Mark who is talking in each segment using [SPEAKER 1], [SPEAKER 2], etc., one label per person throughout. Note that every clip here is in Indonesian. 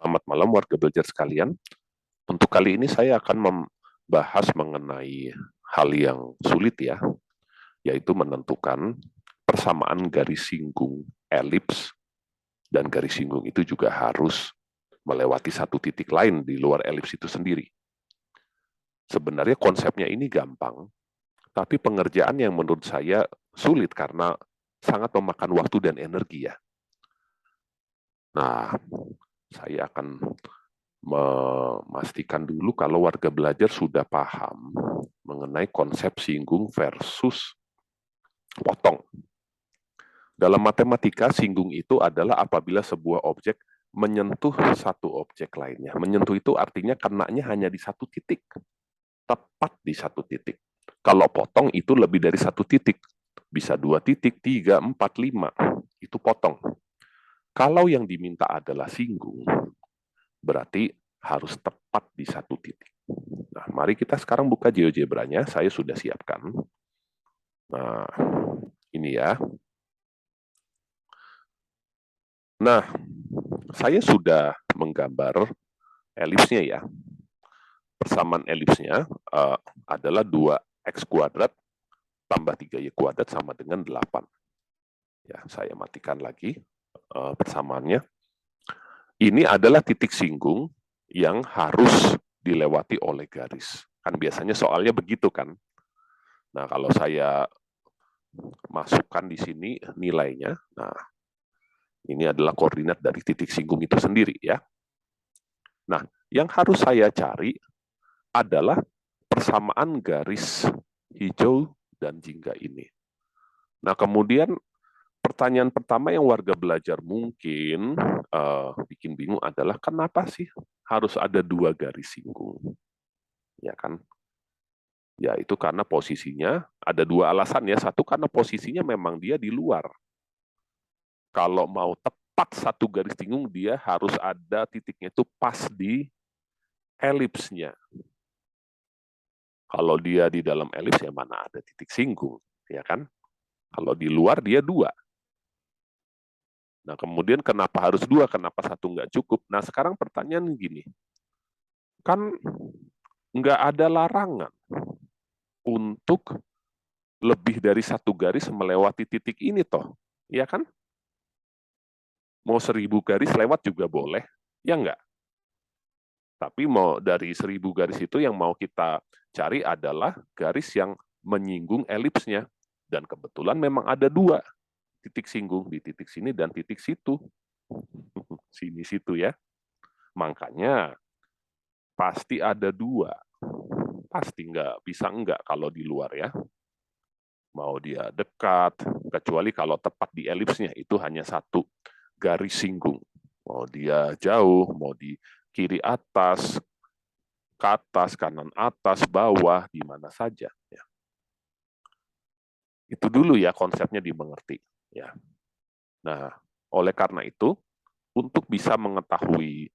[SPEAKER 1] Selamat malam warga belajar sekalian. Untuk kali ini saya akan membahas mengenai hal yang sulit ya, yaitu menentukan persamaan garis singgung elips, dan garis singgung itu juga harus melewati satu titik lain di luar elips itu sendiri. Sebenarnya konsepnya ini gampang, tapi pengerjaan yang menurut saya sulit karena sangat memakan waktu dan energi ya. Nah, saya akan memastikan dulu kalau warga belajar sudah paham mengenai konsep singgung versus potong. Dalam matematika, singgung itu adalah apabila sebuah objek menyentuh satu objek lainnya. Menyentuh itu artinya kenanya hanya di satu titik, tepat di satu titik. Kalau potong itu lebih dari satu titik, bisa 2 titik, 3, 4, 5, itu potong. Kalau yang diminta adalah singgung, berarti harus tepat di satu titik. Nah, mari kita sekarang buka GeoGebra-nya, saya sudah siapkan. Nah, ini ya. Nah, saya sudah menggambar elipsnya ya. Persamaan elipsnya adalah 2x kuadrat tambah 3y kuadrat sama dengan 8. Ya, saya matikan lagi persamaannya. Ini adalah titik singgung yang harus dilewati oleh garis. Kan biasanya soalnya begitu kan. Nah, kalau saya masukkan di sini nilainya, nah ini adalah koordinat dari titik singgung itu sendiri ya. Nah, yang harus saya cari adalah persamaan garis hijau dan jingga ini. Nah, kemudian pertanyaan pertama yang warga belajar mungkin bikin bingung adalah kenapa sih harus ada 2 garis singgung? Ya kan? Ya itu karena posisinya ada 2 alasan ya. Satu karena posisinya memang dia di luar. Kalau mau tepat satu garis singgung, dia harus ada titiknya itu pas di elipsnya. Kalau dia di dalam elips, ya mana ada titik singgung, ya kan? Kalau di luar, dia 2. Nah, kemudian kenapa harus 2? Kenapa satu nggak cukup? Nah, sekarang pertanyaan gini, kan nggak ada larangan untuk lebih dari satu garis melewati titik ini toh, ya kan? Mau 1000 garis lewat juga boleh, ya nggak? Tapi mau dari 1000 garis itu yang mau kita cari adalah garis yang menyinggung elipsnya. Dan kebetulan memang ada 2 titik singgung, di titik sini dan titik situ. Sini situ ya. Makanya pasti ada 2. Pasti nggak bisa enggak kalau di luar ya. Mau dia dekat, kecuali kalau tepat di elipsnya itu hanya satu garis singgung. Mau dia jauh, mau di kiri atas, ke atas, kanan atas, bawah, di mana saja. Ya. Itu dulu ya konsepnya dimengerti. Ya. Nah, oleh karena itu, untuk bisa mengetahui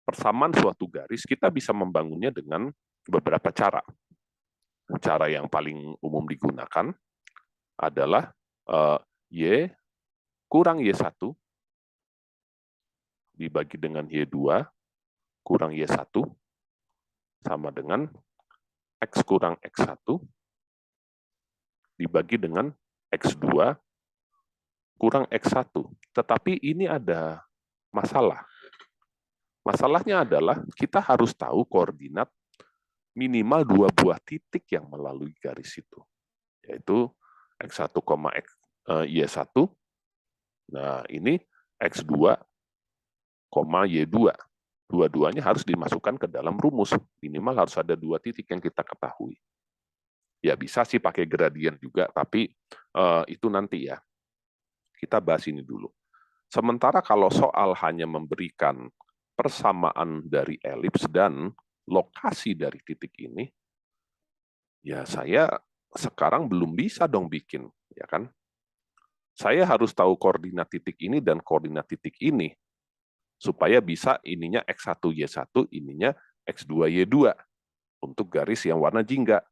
[SPEAKER 1] persamaan suatu garis, kita bisa membangunnya dengan beberapa cara. Cara yang paling umum digunakan adalah Y kurang Y1 dibagi dengan Y2 kurang Y1 sama dengan X kurang X1 dibagi dengan X2 kurang X1. Tetapi ini ada masalah. Masalahnya adalah kita harus tahu koordinat minimal 2 buah titik yang melalui garis itu, yaitu X1, Y1. Nah, ini X2, Y2. Dua-duanya harus dimasukkan ke dalam rumus. Minimal harus ada 2 titik yang kita ketahui. Ya bisa sih pakai gradien juga, tapi itu nanti ya. Kita bahas ini dulu. Sementara kalau soal hanya memberikan persamaan dari elips dan lokasi dari titik ini, ya saya sekarang belum bisa dong bikin, ya kan? Saya harus tahu koordinat titik ini dan koordinat titik ini, supaya bisa ininya X1, Y1, ininya X2, Y2 untuk garis yang warna jingga.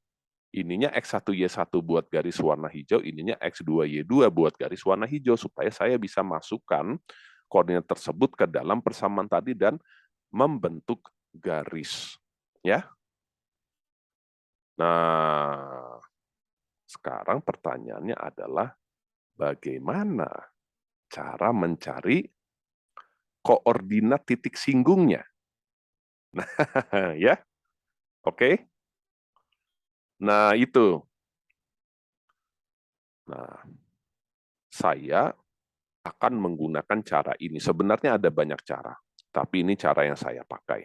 [SPEAKER 1] Ininya X1, Y1 buat garis warna hijau, ininya X2, Y2 buat garis warna hijau, supaya saya bisa masukkan koordinat tersebut ke dalam persamaan tadi dan membentuk garis. Ya. Nah, sekarang pertanyaannya adalah bagaimana cara mencari koordinat titik singgungnya. Nah, ya. Oke. Nah, itu. Nah, saya akan menggunakan cara ini. Sebenarnya ada banyak cara, tapi ini cara yang saya pakai.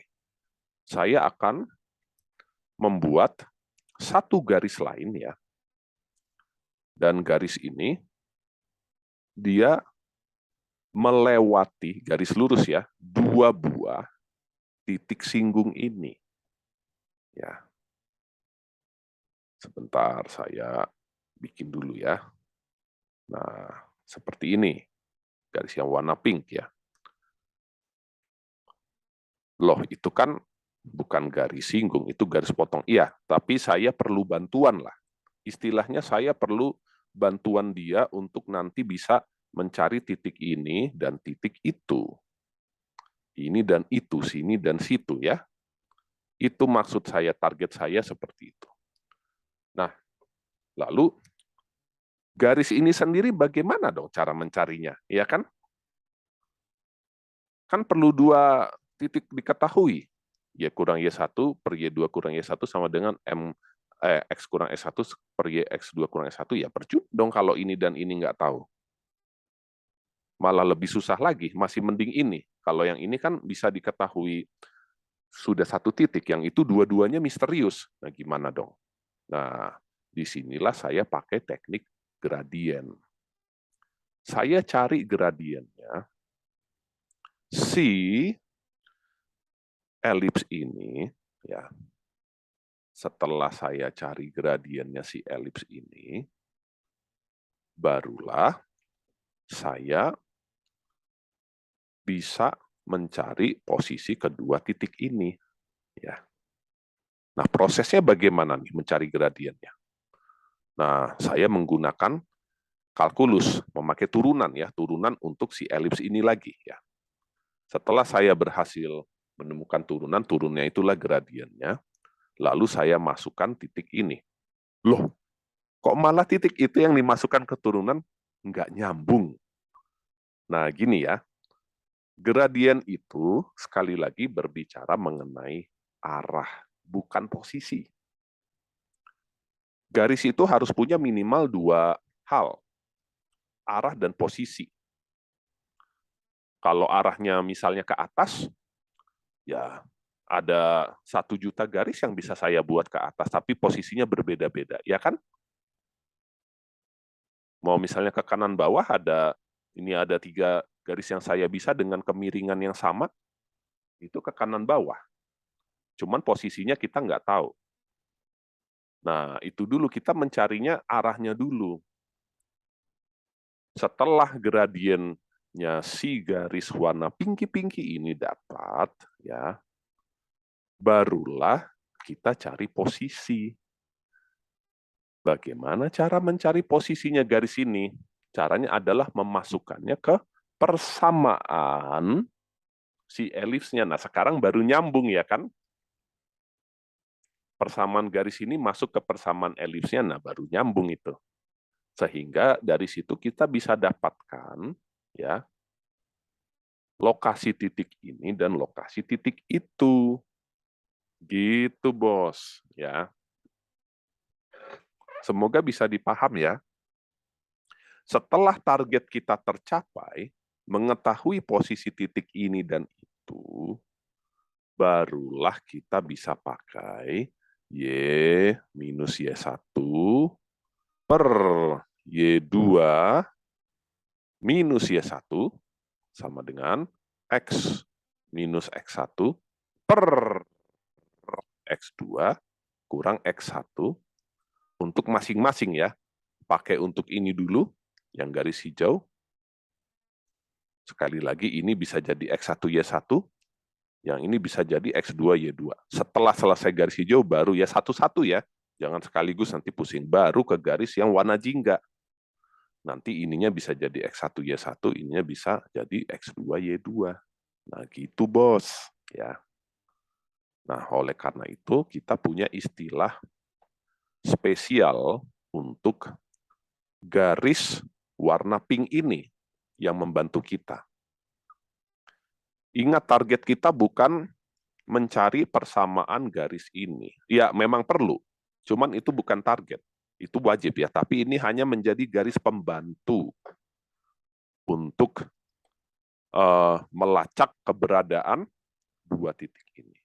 [SPEAKER 1] Saya akan membuat satu garis lain ya. Dan garis ini dia melewati garis lurus ya, 2 buah titik singgung ini. Ya. Sebentar saya bikin dulu ya. Nah, seperti ini. Garis yang warna pink ya. Loh, itu kan bukan garis singgung, itu garis potong. Iya, tapi saya perlu bantuan lah. Istilahnya saya perlu bantuan dia untuk nanti bisa mencari titik ini dan titik itu. Ini dan itu, sini dan situ ya. Itu maksud saya, target saya seperti itu. Nah, lalu garis ini sendiri bagaimana dong cara mencarinya? Ya kan? Kan perlu 2 titik diketahui. Y kurang Y1 per Y2 kurang Y1 sama dengan X kurang S1 per X2 kurang S1, ya percuma dong kalau ini dan ini nggak tahu. Malah lebih susah lagi, masih mending ini. Kalau yang ini kan bisa diketahui sudah 1 titik, yang itu dua-duanya misterius. Nah, gimana dong? Nah, disinilah saya pakai teknik gradien. Saya cari gradiennya, si elips ini, ya. Setelah saya cari gradiennya si elips ini, barulah saya bisa mencari posisi kedua titik ini. Ya. Nah, prosesnya bagaimana nih mencari gradiennya? Nah, saya menggunakan kalkulus, memakai turunan ya, turunan untuk si elips ini lagi ya. Setelah saya berhasil menemukan turunan, turunnya itulah gradiennya, lalu saya masukkan titik ini. Loh, kok malah titik itu yang dimasukkan ke turunan nggak nyambung? Nah, gini ya, gradien itu sekali lagi berbicara mengenai arah, bukan posisi. Garis itu harus punya minimal 2 hal, arah dan posisi. Kalau arahnya misalnya ke atas, ya ada 1 juta garis yang bisa saya buat ke atas, tapi posisinya berbeda-beda, ya kan? Mau misalnya ke kanan bawah ada 3 garis yang saya bisa dengan kemiringan yang sama, itu ke kanan bawah. Cuman posisinya kita nggak tahu. Nah, itu dulu kita mencarinya arahnya dulu. Setelah gradiennya si garis warna pinky-pinky ini dapat, ya, barulah kita cari posisi. Bagaimana cara mencari posisinya garis ini? Caranya adalah memasukkannya ke persamaan si elipsnya. Nah, sekarang baru nyambung ya kan? Persamaan garis ini masuk ke persamaan elipsnya, nah baru nyambung itu. Sehingga dari situ kita bisa dapatkan ya lokasi titik ini dan lokasi titik itu. Gitu, Bos, ya. Semoga bisa dipaham ya. Setelah target kita tercapai, mengetahui posisi titik ini dan itu, barulah kita bisa pakai Y minus Y1 per Y2 minus Y1 sama dengan X minus X1 per X2 kurang X1 untuk masing-masing ya. Pakai untuk ini dulu, yang garis hijau. Sekali lagi, ini bisa jadi X1 Y1, yang ini bisa jadi X2 Y2. Setelah selesai garis hijau, baru ya satu-satu ya. Jangan sekaligus nanti pusing. Baru ke garis yang warna jingga. Nanti ininya bisa jadi X1Y1, ininya bisa jadi X2Y2. Nah, gitu, Bos. Ya. Nah, oleh karena itu, kita punya istilah spesial untuk garis warna pink ini yang membantu kita. Ingat, target kita bukan mencari persamaan garis ini. Ya, memang perlu. Cuman itu bukan target. Itu wajib ya, tapi ini hanya menjadi garis pembantu untuk melacak keberadaan dua titik ini.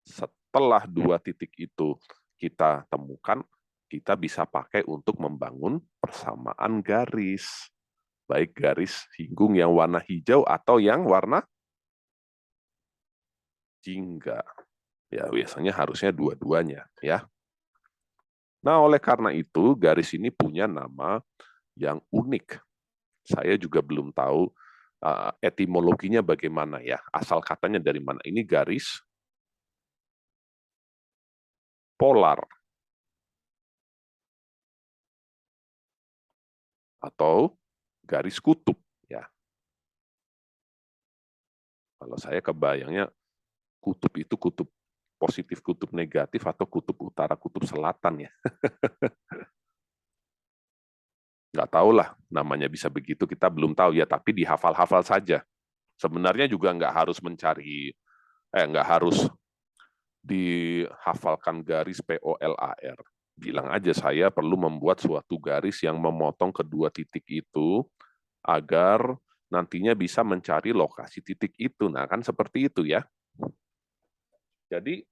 [SPEAKER 1] Setelah dua titik itu kita temukan, kita bisa pakai untuk membangun persamaan garis. Baik garis singgung yang warna hijau atau yang warna jingga. Ya, biasanya harusnya dua-duanya, ya. Nah, oleh karena itu, garis ini punya nama yang unik. Saya juga belum tahu etimologinya bagaimana ya, asal katanya dari mana. Ini garis polar atau garis kutub ya. Kalau saya kebayangnya kutub itu kutub positif, kutub negatif, atau kutub utara, kutub selatan ya. Nggak tahu lah namanya bisa begitu, kita belum tahu ya, tapi dihafal-hafal saja. Sebenarnya juga nggak harus mencari, nggak harus dihafalkan garis POLAR. Bilang aja saya perlu membuat suatu garis yang memotong kedua titik itu agar nantinya bisa mencari lokasi titik itu. Nah, kan seperti itu ya. Jadi,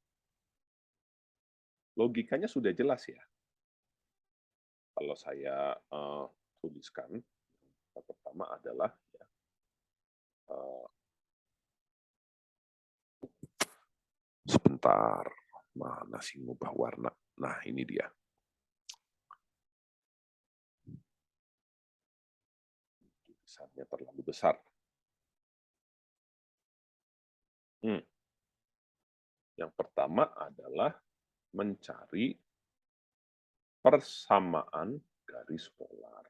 [SPEAKER 1] logikanya sudah jelas ya. Kalau saya tuliskan, yang pertama adalah ya, sebentar, mana sih ngubah warna? Nah, ini dia. Tulisannya terlalu besar. Yang pertama adalah mencari persamaan garis polar.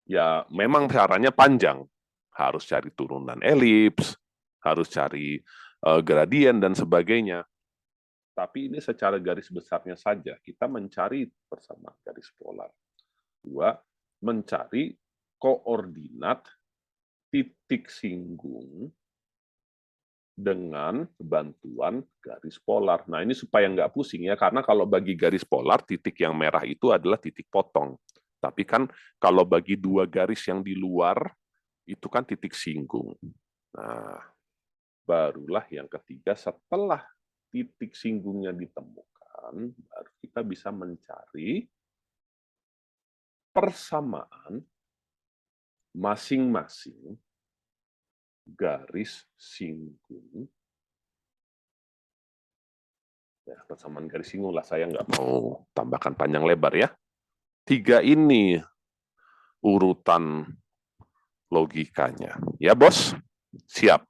[SPEAKER 1] Ya, memang caranya panjang. Harus cari turunan elips, harus cari gradien, dan sebagainya. Tapi ini secara garis besarnya saja, kita mencari persamaan garis polar. Dua, mencari koordinat titik singgung dengan bantuan garis polar. Nah, ini supaya nggak pusing ya, karena kalau bagi garis polar, titik yang merah itu adalah titik potong. Tapi kan kalau bagi dua garis yang di luar, itu kan titik singgung. Nah, barulah yang ketiga, setelah titik singgungnya ditemukan, baru kita bisa mencari persamaan masing-masing garis singgung. Ya, persamaan garis singgung lah, saya nggak mau tambahkan panjang lebar ya. Tiga ini urutan logikanya. Ya, Bos? Siap.